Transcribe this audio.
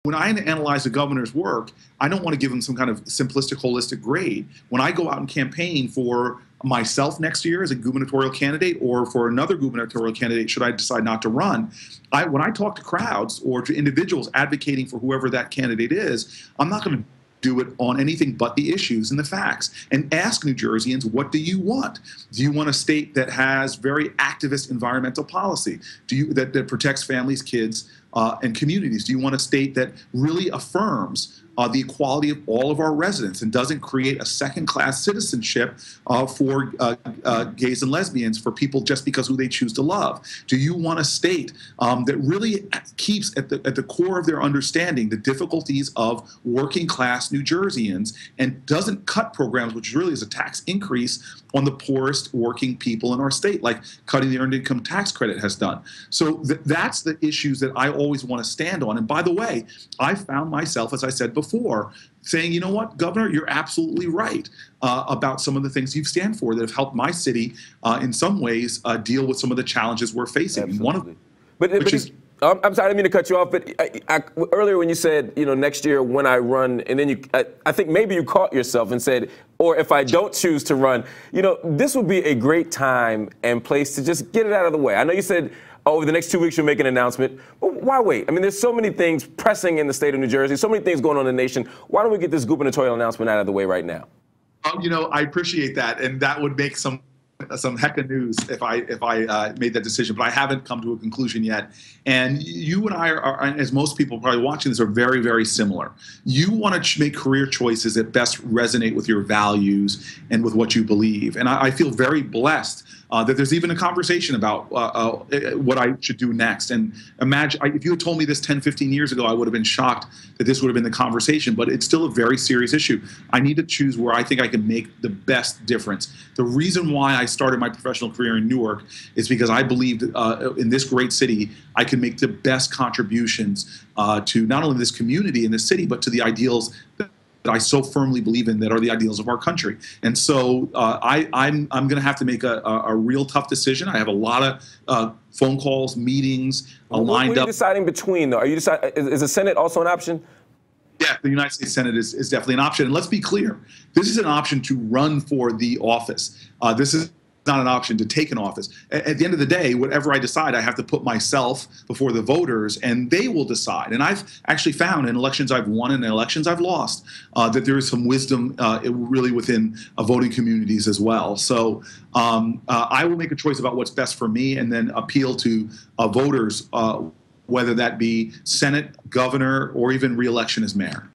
when I analyze the governor's work, I don't want to give him some kind of simplistic, holistic grade. When I go out and campaign for myself next year as a gubernatorial candidate or for another gubernatorial candidate, should I decide not to run, when I talk to crowds or to individuals advocating for whoever that candidate is, I'm not going to do it on anything but the issues and the facts, and ask New Jerseyans, what do you want? Do you want a state that has very activist environmental policy? That protects families, kids, and communities? Do you want a state that really affirms the equality of all of our residents and doesn't create a second-class citizenship for gays and lesbians, for people just because who they choose to love? Do you want a state that really keeps at the core of their understanding the difficulties of working-class New Jerseyans and doesn't cut programs, which really is a tax increase on the poorest working people in our state, like cutting the earned income tax credit has done? So that's the issues that I always want to stand on. And by the way, I found myself, as I said before, saying, you know what, Governor, you're absolutely right about some of the things you stand for that have helped my city in some ways deal with some of the challenges we're facing. Absolutely. One of them, I'm sorry, I didn't mean to cut you off, but earlier when you said, next year when I run, and then I think maybe you caught yourself and said, or if I don't choose to run, this would be a great time and place to just get it out of the way. I know you said, over the next 2 weeks you'll make an announcement, but why wait? I mean, there's so many things pressing in the state of New Jersey, so many things going on in the nation. Why don't we get this gubernatorial announcement out of the way right now? I appreciate that, and that would make some heck of news if I made that decision, but I haven't come to a conclusion yet. And you and I are, as most people probably watching this, are very, very similar. You want to make career choices that best resonate with your values and with what you believe. And I feel very blessed that there's even a conversation about what I should do next. And imagine, if you had told me this 10, 15 years ago, I would have been shocked that this would have been the conversation, but it's still a very serious issue. I need to choose where I think I can make the best difference. The reason why I started my professional career in Newark is because I believed in this great city, I could make the best contributions to not only this community and this city, but to the ideals that I so firmly believe in, that are the ideals of our country. And so I'm going to have to make a real tough decision. I have a lot of phone calls, meetings lined up. What are you deciding between, though? Is the Senate also an option? Yeah, the United States Senate is definitely an option. And let's be clear, this is an option to run for the office. This is not an option to take an office. At the end of the day, whatever I decide, I have to put myself before the voters, and they will decide. And I've actually found in elections I've won and in elections I've lost that there is some wisdom really within voting communities as well. So I will make a choice about what's best for me and then appeal to voters, whether that be Senate, governor, or even re-election as mayor.